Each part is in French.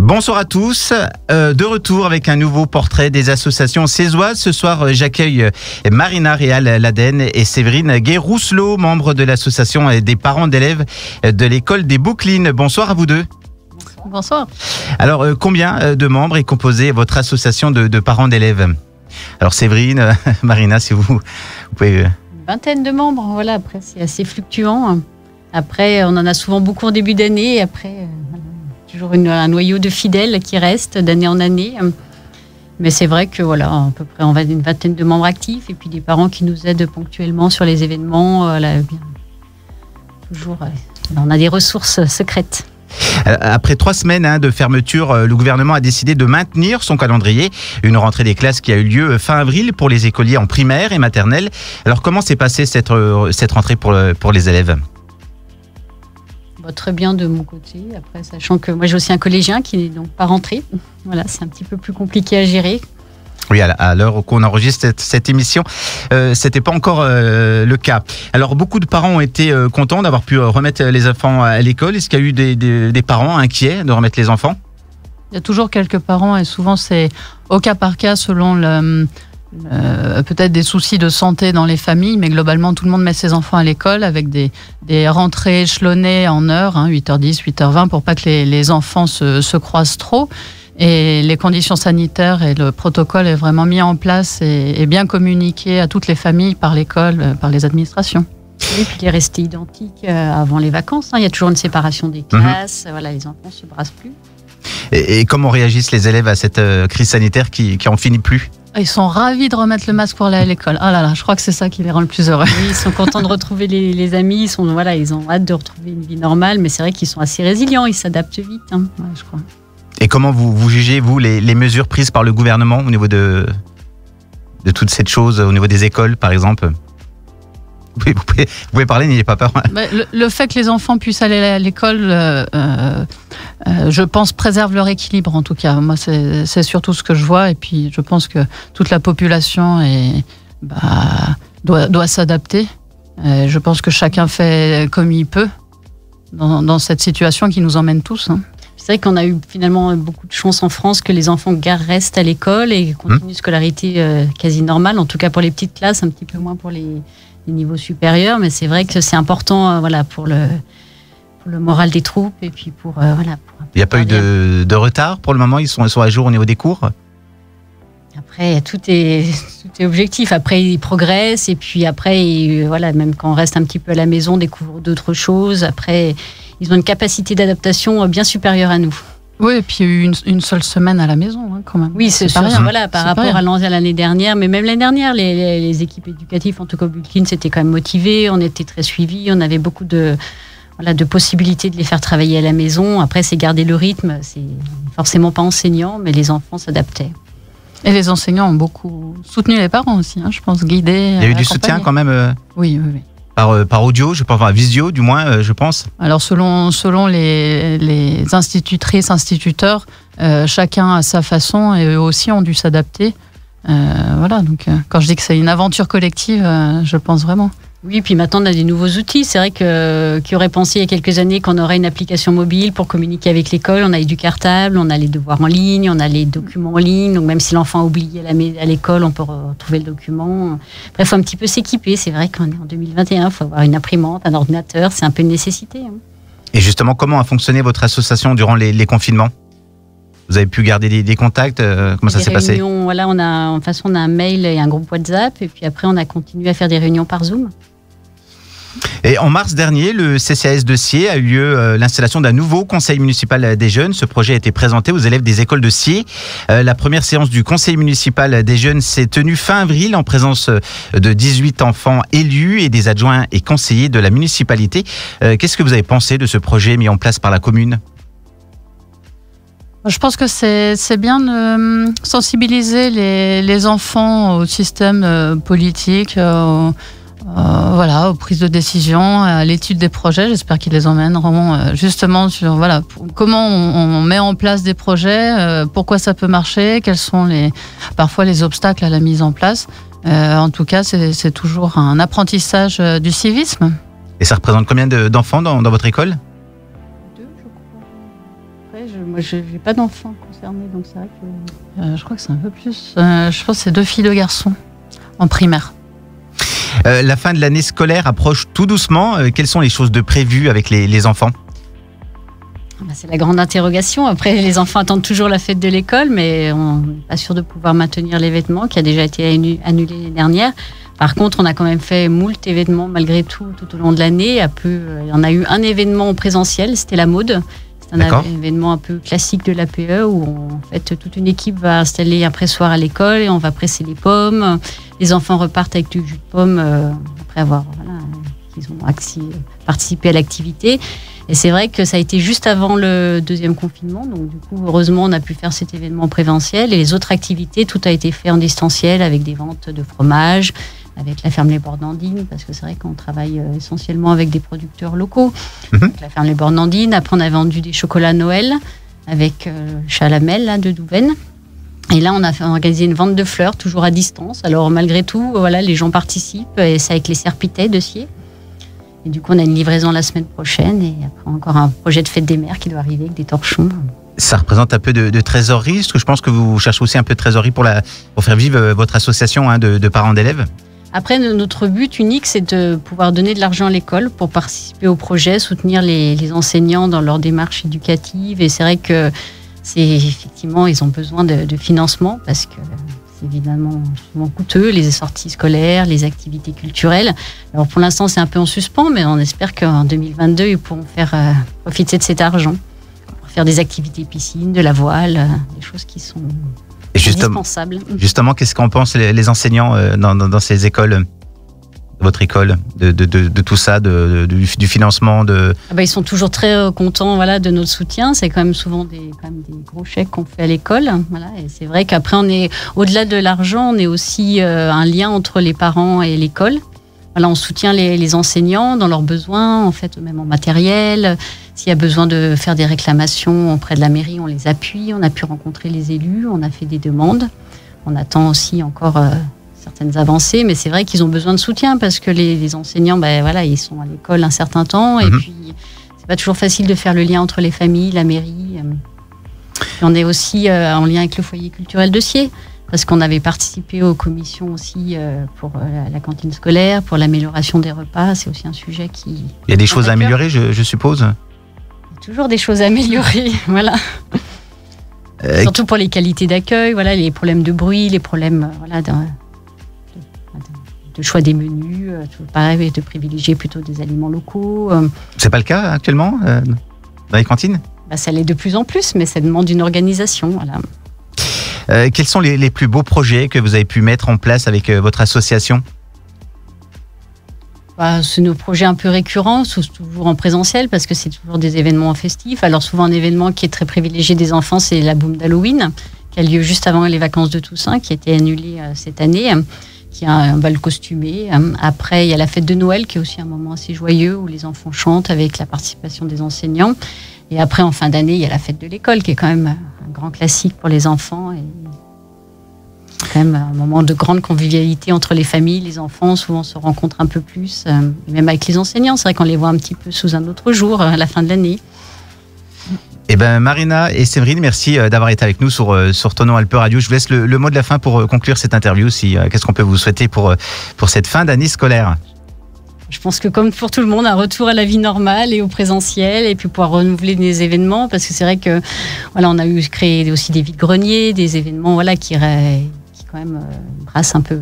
Bonsoir à tous, de retour avec un nouveau portrait des associations césoises. Ce soir, j'accueille Marina Réal Laden et Séverine Guérousselot, membres de l'association des parents d'élèves de l'école des Bouclines. Bonsoir à vous deux. Bonsoir. Alors, combien de membres est composée votre association de parents d'élèves? Alors Séverine, Marina, si vous pouvez... Une vingtaine de membres, voilà, après c'est assez fluctuant. Après, on en a souvent beaucoup en début d'année, et après... toujours un noyau de fidèles qui reste d'année en année. Mais c'est vrai que voilà, à peu près on va une vingtaine de membres actifs et puis des parents qui nous aident ponctuellement sur les événements. Toujours, on a des ressources secrètes. Après 3 semaines de fermeture, le gouvernement a décidé de maintenir son calendrier. Une rentrée des classes qui a eu lieu fin avril pour les écoliers en primaire et maternelle. Alors comment s'est passée cette rentrée pour les élèves ? Très bien de mon côté. Après, sachant que moi j'ai aussi un collégien qui n'est donc pas rentré. Voilà, c'est un petit peu plus compliqué à gérer. Oui, à l'heure qu'on enregistre cette émission, c'était pas encore le cas. Alors, beaucoup de parents ont été contents d'avoir pu remettre les enfants à l'école. Est-ce qu'il y a eu des parents inquiets de remettre les enfants ? Il y a toujours quelques parents et souvent c'est au cas par cas selon peut-être des soucis de santé dans les familles, mais globalement tout le monde met ses enfants à l'école avec des rentrées échelonnées en heures, 8h10, 8h20, pour pas que les enfants se croisent trop. Et les conditions sanitaires et le protocole est vraiment mis en place et bien communiqué à toutes les familles par l'école, par les administrations. Oui, puis il est resté identique avant les vacances. Il y a toujours une séparation des classes. Voilà, les enfants ne se brassent plus. Et comment réagissent les élèves à cette crise sanitaire qui en finit plus ? Ils sont ravis de remettre le masque pour aller à l'école. Ah là là, je crois que c'est ça qui les rend le plus heureux. Oui, ils sont contents de retrouver les amis. Ils ont hâte de retrouver une vie normale. Mais c'est vrai qu'ils sont assez résilients. Ils s'adaptent vite, ouais, je crois. Et comment vous jugez, vous, les mesures prises par le gouvernement au niveau de toute cette chose, au niveau des écoles, par exemple ? Oui, vous pouvez parler, n'ayez pas peur. Le fait que les enfants puissent aller à l'école, je pense, préserve leur équilibre, en tout cas. Moi, c'est surtout ce que je vois. Et puis, je pense que toute la population doit s'adapter. Je pense que chacun fait comme il peut dans cette situation qui nous emmène tous. C'est vrai qu'on a eu finalement beaucoup de chance en France que les enfants restent à l'école et continuent une scolarité quasi normale, en tout cas pour les petites classes, un petit peu moins pour les niveaux supérieurs, mais c'est vrai que c'est important pour le moral des troupes et puis pour il n'y a pas eu de retard pour le moment, ils sont à jour au niveau des cours. Après tout est objectif, après ils progressent et puis après même quand on reste un petit peu à la maison, on découvre d'autres choses. Après ils ont une capacité d'adaptation bien supérieure à nous. Oui, et puis il y a eu une seule semaine à la maison, quand même. Oui, c'est pas rien. Voilà, par rapport à l'année dernière, mais même l'année dernière, les équipes éducatives, en tout cas au Bouclines, c'était quand même motivé, on était très suivis, on avait beaucoup de possibilités de les faire travailler à la maison. Après, c'est garder le rythme, c'est forcément pas enseignant, mais les enfants s'adaptaient. Et les enseignants ont beaucoup soutenu les parents aussi, je pense, guidés. Il y a eu du soutien quand même Oui. Par audio, je pense, par visio du moins, je pense. Alors selon les institutrices, instituteurs, chacun à sa façon et eux aussi ont dû s'adapter. Donc quand je dis que c'est une aventure collective, je pense vraiment. Oui, puis maintenant on a des nouveaux outils. C'est vrai qui aurait pensé il y a quelques années qu'on aurait une application mobile pour communiquer avec l'école. On a du cartable, on a les devoirs en ligne, on a les documents en ligne. Donc même si l'enfant a oublié à l'école, on peut retrouver le document. Après, il faut un petit peu s'équiper. C'est vrai qu'on est en 2021, il faut avoir une imprimante, un ordinateur. C'est un peu une nécessité. Et justement, comment a fonctionné votre association durant les confinements ? Vous avez pu garder des contacts ? Comment ça s'est passé ? Voilà, on a un mail et un groupe WhatsApp. Et puis après, on a continué à faire des réunions par Zoom. Et en mars dernier, le CCAS de Sciez a eu lieu l'installation d'un nouveau conseil municipal des jeunes. Ce projet a été présenté aux élèves des écoles de Sciez. La première séance du conseil municipal des jeunes s'est tenue fin avril en présence de 18 enfants élus et des adjoints et conseillers de la municipalité. Qu'est-ce que vous avez pensé de ce projet mis en place par la commune ? Je pense que c'est bien de sensibiliser les enfants au système politique, aux prises de décision, à l'étude des projets. J'espère qu'ils les emmèneront justement sur comment on met en place des projets, pourquoi ça peut marcher, quels sont parfois les obstacles à la mise en place. En tout cas, c'est toujours un apprentissage du civisme. Et ça représente combien d'enfants dans votre école ? après, moi, je n'ai pas d'enfants concernés, donc c'est vrai que... Je crois que c'est un peu plus. Je pense que c'est 2 filles, 2 garçons en primaire. La fin de l'année scolaire approche tout doucement. Quelles sont les choses de prévues avec les enfants ? C'est la grande interrogation. Après, les enfants attendent toujours la fête de l'école, mais on n'est pas sûr de pouvoir maintenir l'événement qui a déjà été annulé l'année dernière. Par contre, on a quand même fait moult événements malgré tout au long de l'année. Il y en a eu un événement en présentiel, c'était la mode. C'est un événement un peu classique de l'APE où en fait toute une équipe va installer un pressoir à l'école et on va presser les pommes. Les enfants repartent avec du jus de pomme après avoir qu'ils ont participé à l'activité. Et c'est vrai que ça a été juste avant le 2e confinement. Donc du coup, heureusement, on a pu faire cet événement présentiel. Et les autres activités, tout a été fait en distanciel avec des ventes de fromage, avec la ferme Les Bornandines, parce que c'est vrai qu'on travaille essentiellement avec des producteurs locaux. Donc, la ferme Les Bornandines. Après, on a vendu des chocolats Noël avec Chalamel de Douvaine. Et là, on a organisé une vente de fleurs, toujours à distance. Alors, malgré tout, les gens participent. Et c'est avec les Serpitets de Sciez. Et du coup, on a une livraison la semaine prochaine. Et après, encore un projet de fête des mères qui doit arriver avec des torchons. Ça représente un peu de trésorerie, parce que je pense que vous cherchez aussi un peu de trésorerie pour faire vivre votre association de parents d'élèves. Après, notre but unique, c'est de pouvoir donner de l'argent à l'école pour participer au projet, soutenir les enseignants dans leur démarche éducative. Et c'est vrai que effectivement, ils ont besoin de financement parce que c'est évidemment souvent coûteux, les sorties scolaires, les activités culturelles. Alors pour l'instant, c'est un peu en suspens, mais on espère qu'en 2022, ils pourront faire profiter de cet argent pour faire des activités piscine, de la voile, des choses qui sont indispensables. Justement, qu'est-ce qu'en pensent les enseignants dans ces écoles, votre école, de tout ça, du financement Ils sont toujours très contents de notre soutien. C'est quand même souvent des gros chèques qu'on fait à l'école. Et c'est vrai qu'après, on est au-delà de l'argent, on est aussi un lien entre les parents et l'école. On soutient les enseignants dans leurs besoins, en fait, même en matériel. S'il y a besoin de faire des réclamations auprès de la mairie, on les appuie. On a pu rencontrer les élus, on a fait des demandes. On attend aussi encore certaines avancées, mais c'est vrai qu'ils ont besoin de soutien parce que les enseignants, ils sont à l'école un certain temps et puis c'est pas toujours facile de faire le lien entre les familles, la mairie. Et on est aussi en lien avec le foyer culturel de Sciez parce qu'on avait participé aux commissions aussi pour la cantine scolaire, pour l'amélioration des repas. C'est aussi un sujet qui... Il y a des choses à améliorer, je suppose. Il y a toujours des choses à améliorer, voilà. Surtout pour les qualités d'accueil, les problèmes de bruit, les problèmes de choix des menus, pareil, de privilégier plutôt des aliments locaux. C'est pas le cas actuellement dans les cantines ? Ça l'est de plus en plus, mais ça demande une organisation. Quels sont les plus beaux projets que vous avez pu mettre en place avec votre association ? C'est nos projets un peu récurrents, toujours en présentiel, parce que c'est toujours des événements festifs. Alors souvent, un événement qui est très privilégié des enfants, c'est la boum d'Halloween, qui a lieu juste avant les vacances de Toussaint, qui a été annulée cette année, qui a un bal costumé. Après, il y a la fête de Noël, qui est aussi un moment assez joyeux, où les enfants chantent avec la participation des enseignants. Et après, en fin d'année, il y a la fête de l'école, qui est quand même un grand classique pour les enfants. Et c'est quand même un moment de grande convivialité entre les familles, les enfants souvent se rencontrent un peu plus, et même avec les enseignants. C'est vrai qu'on les voit un petit peu sous un autre jour à la fin de l'année. Marina et Séverine, merci d'avoir été avec nous sur Tonon Alpes Radio. Je vous laisse le mot de la fin pour conclure cette interview. Qu'est-ce qu'on peut vous souhaiter pour cette fin d'année scolaire ? Je pense que comme pour tout le monde, un retour à la vie normale et au présentiel, et puis pouvoir renouveler des événements, parce que c'est vrai que on a créé aussi des vides-greniers, des événements qui quand même brassent un peu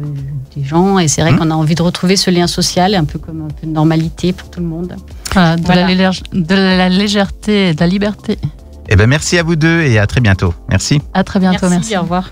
des gens, et c'est vrai qu'on a envie de retrouver ce lien social, un peu comme un peu de normalité pour tout le monde. De la légèreté et de la liberté. Merci à vous deux et à très bientôt. Merci. À très bientôt, merci. Au revoir.